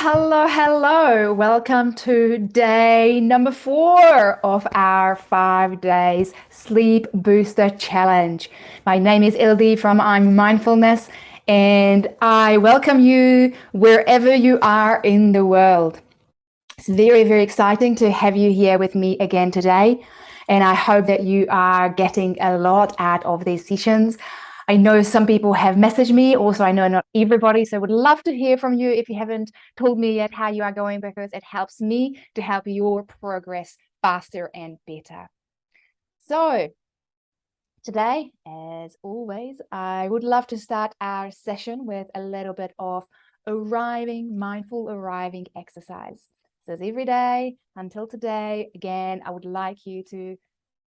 Hello. Welcome to day number 4 of our 5 days sleep booster challenge. My name is Ildi from I'm Mindfulness, and I welcome you wherever you are in the world. It's very exciting to have you here with me again today. And I hope that you are getting a lot out of these sessions. I know some people have messaged me. Also, I know not everybody. So I would love to hear from you if you haven't told me yet how you are going, because it helps me to help your progress faster and better. So today, as always, I would love to start our session with a little bit of mindful arriving exercise. So it's every day until today. Again, I would like you to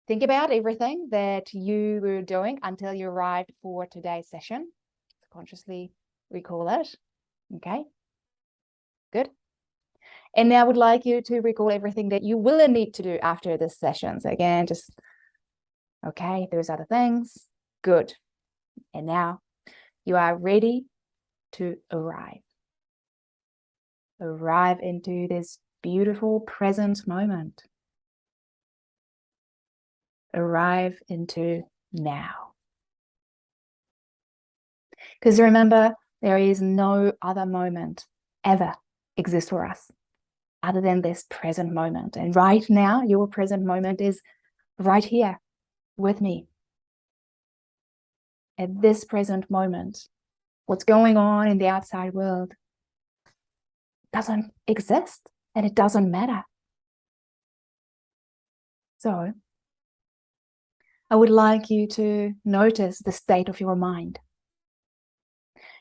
think about everything that you were doing until you arrived for today's session. Consciously recall it. Okay, good. And now I would like you to recall everything that you will need to do after this session. So again, just, okay, those are the things. Good. And now you are ready to arrive. Arrive into this beautiful present moment. Arrive into now. Because remember, there is no other moment ever exists for us other than this present moment. And right now, your present moment is right here with me. At this present moment, what's going on in the outside world doesn't exist, and it doesn't matter. So I would like you to notice the state of your mind.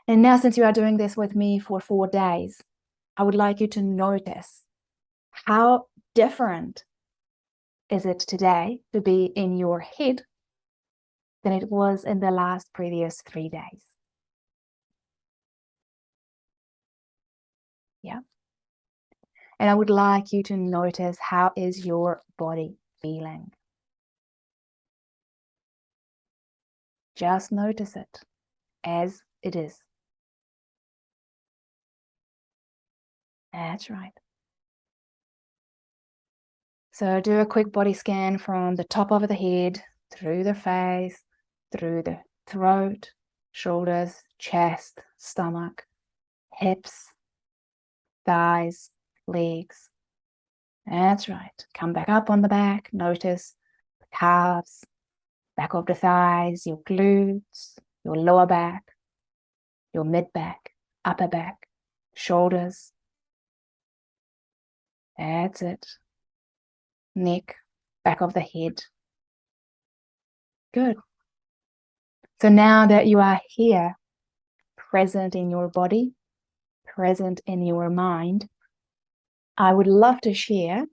And now, since you are doing this with me for 4 days, I would like you to notice how different is it today to be in your head than it was in the previous 3 days. Yeah. And I would like you to notice, how is your body feeling? Just notice it as it is. That's right. So do a quick body scan from the top of the head, through the face, through the throat, shoulders, chest, stomach, hips, thighs, legs. That's right. Come back up on the back. Notice the calves, back of the thighs, your glutes, your lower back, your mid back, upper back, shoulders. That's it. Neck, back of the head. Good. So now that you are here, present in your body, present in your mind, I would love to share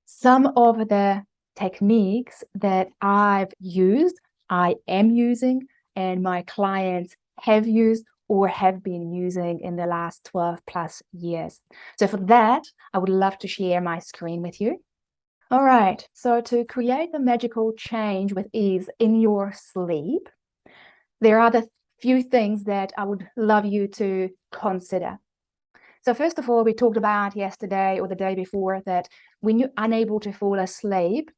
some of the techniques that I am using, and my clients have used or have been using in the last 12 plus years. So for that, I would love to share my screen with you. All right, so to create the magical change with ease in your sleep, there are the few things that I would love you to consider. So first of all, we talked about yesterday or the day before that when you're unable to fall asleep,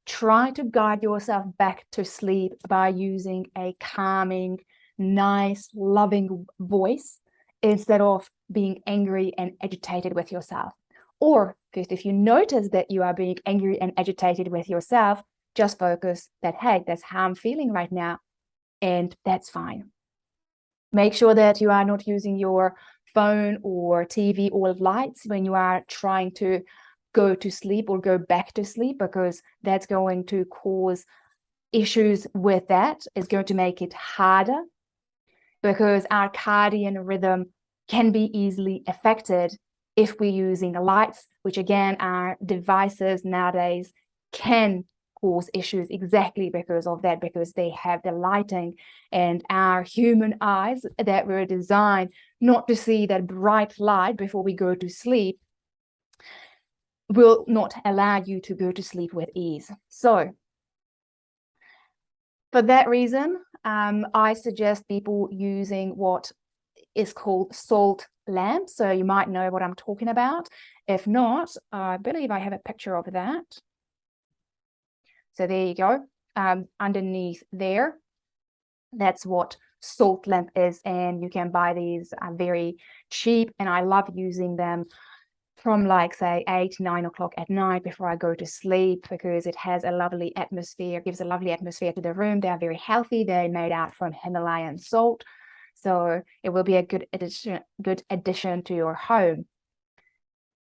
try to guide yourself back to sleep by using a calming, nice, loving voice instead of being angry and agitated with yourself. Or first, if you notice that you are being angry and agitated with yourself, just focus that, hey, that's how I'm feeling right now, and that's fine. Make sure that you are not using your phone or TV or lights when you are trying to go to sleep or go back to sleep, because that's going to cause issues with that. It's going to make it harder, because our circadian rhythm can be easily affected if we're using lights, which again, our devices nowadays can cause issues exactly because of that, because they have the lighting, and our human eyes that were designed not to see that bright light before we go to sleep will not allow you to go to sleep with ease. So for that reason, I suggest people using what is called Salt Lamp. So you might know what I'm talking about. If not, I believe I have a picture of that. So there you go, underneath there. That's what Salt Lamp is, and you can buy these very cheap, and I love using them from like say 8-9 o'clock at night before I go to sleep, because it has a lovely atmosphere, gives a lovely atmosphere to the room. They're very healthy. They're made out from Himalayan salt, so it will be a good addition to your home.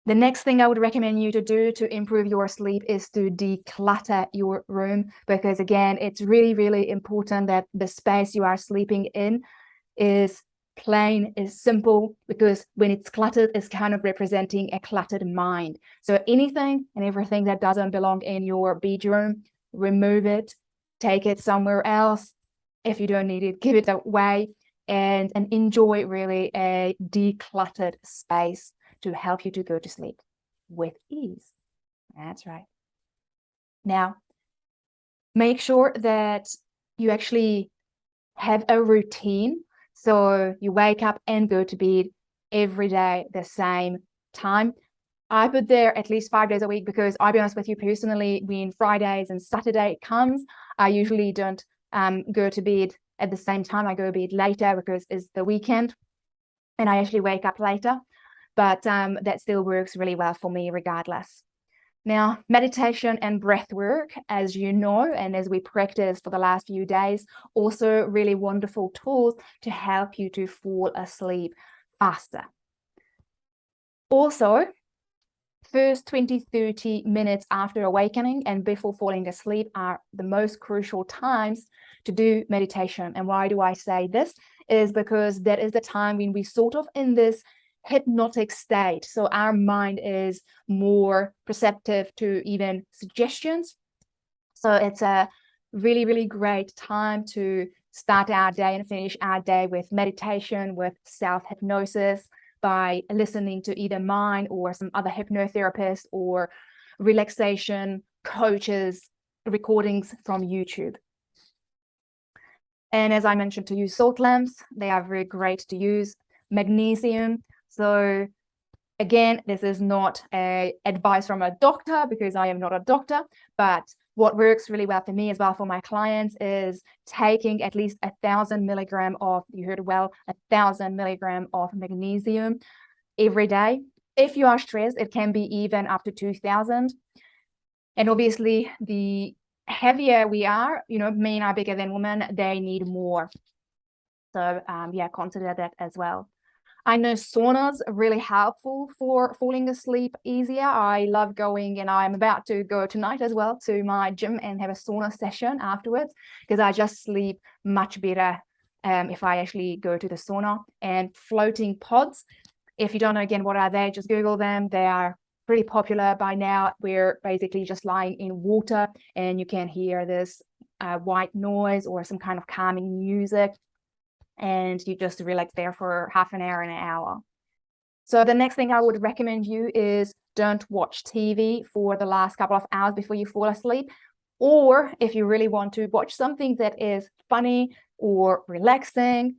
The next thing I would recommend you to do to improve your sleep is to declutter your room, because again, it's really, really important that the space you are sleeping in is plain, is simple, because when it's cluttered, it's kind of representing a cluttered mind. So anything and everything that doesn't belong in your bedroom, remove it, take it somewhere else. If you don't need it, give it away, and enjoy really a decluttered space to help you to go to sleep with ease. That's right. Now, make sure that you actually have a routine. So you wake up and go to bed every day the same time. I put there at least 5 days a week, because I'll be honest with you personally, when Fridays and Saturday comes, I usually don't go to bed at the same time. I go to bed later because it's the weekend and I actually wake up later. But that still works really well for me regardless. Now, meditation and breath work, as you know, and as we practice for the last few days, also really wonderful tools to help you to fall asleep faster. Also, first 20-30 minutes after awakening and before falling asleep are the most crucial times to do meditation. And why do I say this? Is because that is the time when we sort of in this hypnotic state. So our mind is more perceptive to even suggestions. So it's a really, really great time to start our day and finish our day with meditation, with self-hypnosis, by listening to either mine or some other hypnotherapist or relaxation coaches recordings from YouTube. And as I mentioned, to use salt lamps, they are very great to use. Magnesium. So again, this is not a advice from a doctor, because I am not a doctor, but what works really well for me as well for my clients is taking at least 1,000 milligram of, you heard well, 1,000 milligram of magnesium every day. If you are stressed, it can be even up to 2,000. And obviously, the heavier we are, men are bigger than women, they need more. So yeah, consider that as well. I know saunas are really helpful for falling asleep easier. I love going, and I'm about to go tonight as well to my gym and have a sauna session afterwards, because I just sleep much better if I actually go to the sauna. And floating pods, if you don't know again what are they, just Google them. They are pretty popular by now. We're basically just lying in water and you can hear this white noise or some kind of calming music, and you just relax there for half an hour and an hour. So the next thing I would recommend you is don't watch TV for the last couple of hours before you fall asleep. Or if you really want to watch something that is funny or relaxing,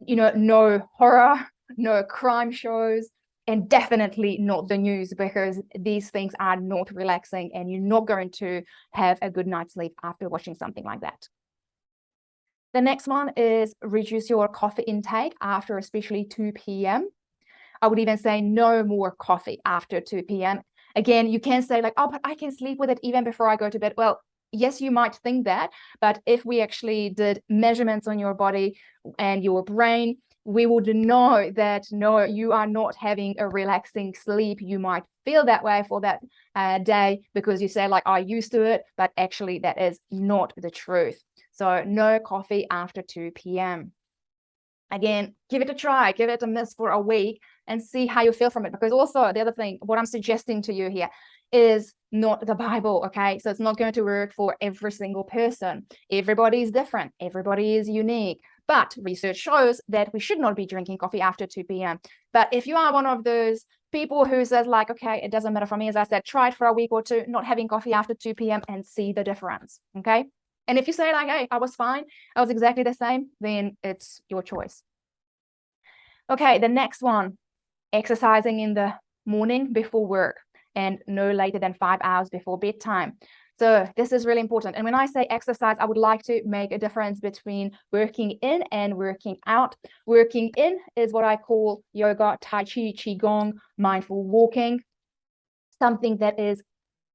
no horror, no crime shows, and definitely not the news, because these things are not relaxing and you're not going to have a good night's sleep after watching something like that. The next one is reduce your coffee intake after especially 2 p.m. I would even say no more coffee after 2 p.m. Again, you can say like, oh, but I can sleep with it even before I go to bed. Well, yes, you might think that, but if we actually did measurements on your body and your brain, we would know that no, you are not having a relaxing sleep. You might feel that way for that day because you say like, I'm used to it, but actually that is not the truth. So no coffee after 2 p.m. Again, give it a try, give it a miss for a week and see how you feel from it. Because also the other thing, what I'm suggesting to you here is not the Bible, okay? So it's not going to work for every single person. Everybody is different. Everybody is unique. But research shows that we should not be drinking coffee after 2 p.m. But if you are one of those people who says like, okay, it doesn't matter for me, as I said, try it for a week or two, not having coffee after 2 p.m. and see the difference, okay? And if you say like, hey, I was fine, I was exactly the same, then it's your choice. Okay, the next one, exercising in the morning before work and no later than 5 hours before bedtime. So this is really important. And when I say exercise, I would like to make a difference between working in and working out. Working in is what I call yoga, tai chi, qigong, mindful walking, something that is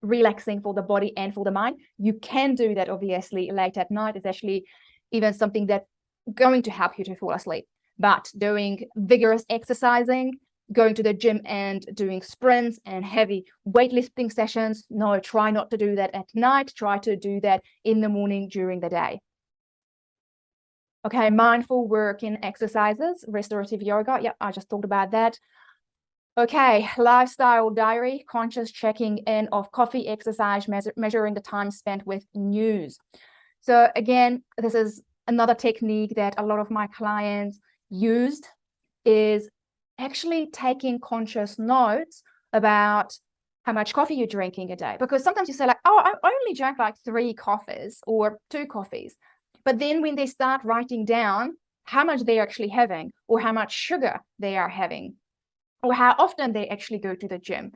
relaxing for the body and for the mind. You can do that obviously late at night. It's actually even something that's going to help you to fall asleep. But doing vigorous exercising, going to the gym and doing sprints and heavy weightlifting sessions, no, try not to do that at night. Try to do that in the morning during the day. Okay, mindful working exercises, restorative yoga. Yeah, I just talked about that. Okay, lifestyle diary, conscious checking in of coffee, exercise, measuring the time spent with news. So again, this is another technique that a lot of my clients used, is actually taking conscious notes about how much coffee you're drinking a day. Because sometimes you say like, oh, I only drank like 3 coffees or 2 coffees. But then when they start writing down how much they're actually having or how much sugar they are having, or how often they actually go to the gym,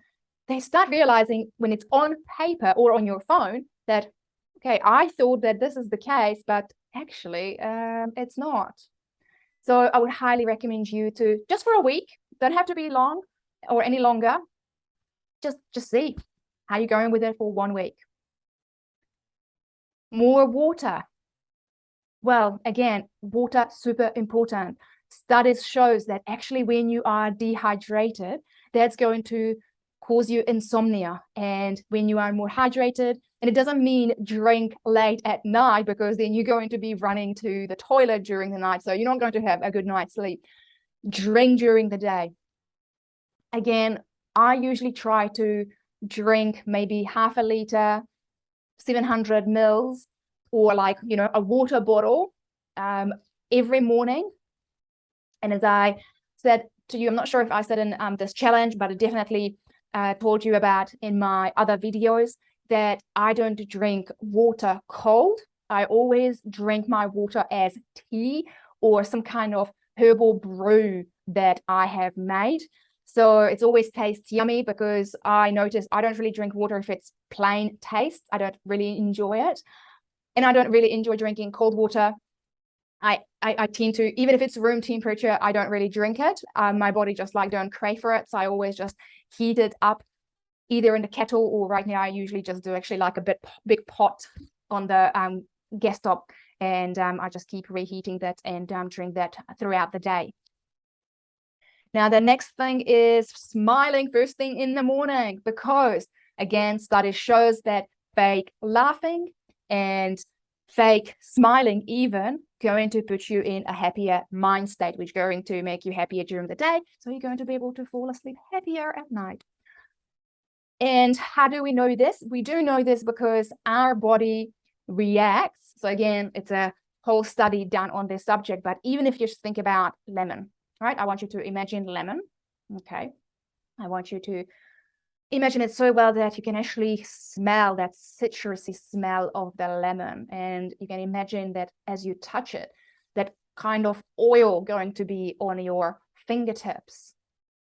they start realizing when it's on paper or on your phone that, okay, I thought that this is the case, but actually it's not. So I would highly recommend you to, just for a week, don't have to be long or any longer, just see how you're going with it for 1 week. More water. Well, again, water, super important. Studies shows that actually when you are dehydrated, that's going to cause you insomnia. And when you are more hydrated, and it doesn't mean drink late at night, because then you're going to be running to the toilet during the night. So you're not going to have a good night's sleep. Drink during the day. Again, I usually try to drink maybe half a liter, 700 mils, or like, you know, a water bottle every morning. And as I said to you, I'm not sure if I said in this challenge, but I definitely told you about in my other videos, that I don't drink water cold. I always drink my water as tea or some kind of herbal brew that I have made. So it's always tastes yummy, because I notice I don't really drink water if it's plain taste. I don't really enjoy it. And I don't really enjoy drinking cold water. I tend to, even if it's room temperature, I don't really drink it. My body just like don't crave for it. So I always just heat it up either in the kettle, or right now I usually just do actually like a big pot on the gas top. And I just keep reheating that and drink that throughout the day. Now, the next thing is smiling first thing in the morning, because again, studies shows that fake laughing and fake smiling even going to put you in a happier mind state, which is going to make you happier during the day. So you're going to be able to fall asleep happier at night. And how do we know this? We do know this because our body reacts. So again, it's a whole study done on this subject, but even if you just think about lemon, right? I want you to imagine lemon. Okay. I want you to imagine it so well that you can actually smell that citrusy smell of the lemon. And you can imagine that as you touch it, that kind of oil going to be on your fingertips.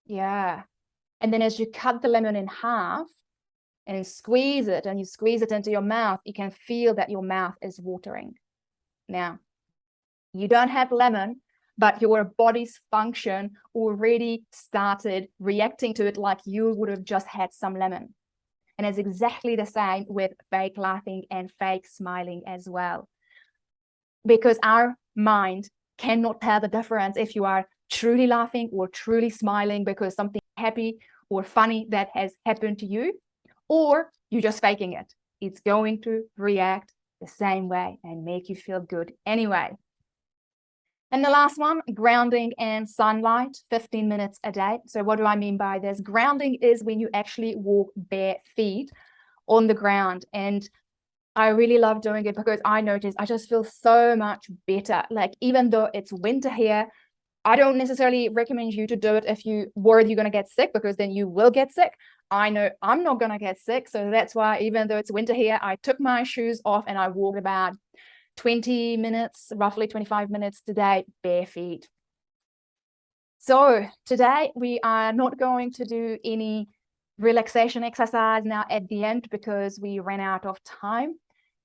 Yeah. And then as you cut the lemon in half and squeeze it, and you squeeze it into your mouth, you can feel that your mouth is watering. Now, you don't have lemon, but your body's function already started reacting to it like you would have just had some lemon. And it's exactly the same with fake laughing and fake smiling as well. Because our mind cannot tell the difference if you are truly laughing or truly smiling because something happy or funny that has happened to you, or you're just faking it. It's going to react the same way and make you feel good anyway. And the last one, grounding and sunlight, 15 minutes a day. So what do I mean by this? Grounding is when you actually walk bare feet on the ground. And I really love doing it because I notice I just feel so much better. Like, even though it's winter here, I don't necessarily recommend you to do it if you worried you're going to get sick, because then you will get sick. I know I'm not going to get sick. So that's why, even though it's winter here, I took my shoes off and I walked about 20 minutes, roughly 25 minutes today, bare feet. So today we are not going to do any relaxation exercise now at the end because we ran out of time.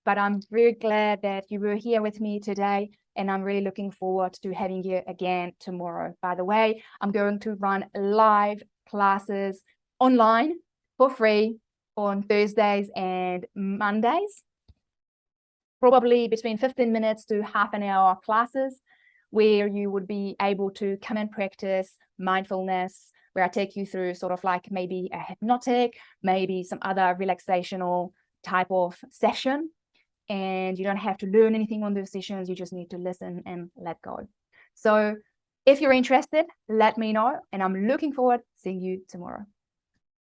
But I'm very glad that you were here with me today, and I'm really looking forward to having you again tomorrow. By the way, I'm going to run live classes online for free on Thursdays and Mondays, probably between 15 minutes to half an hour classes, where you would be able to come and practice mindfulness, where I take you through sort of like maybe a hypnotic, maybe some other relaxational type of session. And you don't have to learn anything on those sessions. You just need to listen and let go. So if you're interested, let me know. And I'm looking forward to seeing you tomorrow.